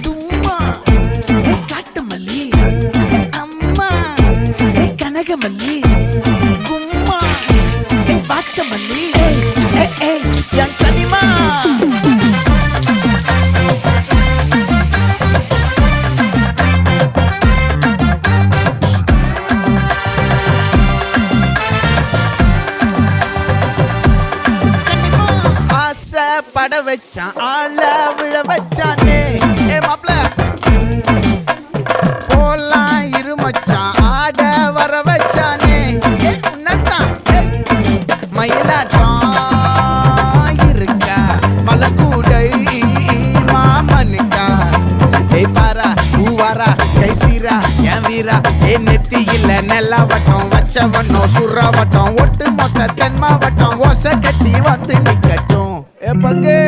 தும்மா காட்டு மல்லி அம்மா கனகமல்லி கும்மா பாச்ச மல்லி என் கனிமா பட வச்சான் ஆள விழ வச்சானே மாப்ள போலாம் இருமச்சான் ஆட வர வச்சானே உன்னதான் மயிலாட்டம் இருக்கா மலக்கூடை மாமனுக்கா பாரா பூவாரா கைசீரா என் வீரா நெத்தி இல்ல நெல்லாவட்டம் வச்சவட்டம் சுறாவட்டம் ஒட்டு மொத்த தென் மாவட்டம் ஓசை கட்டி வந்து நிக்கட்டும் பங்கே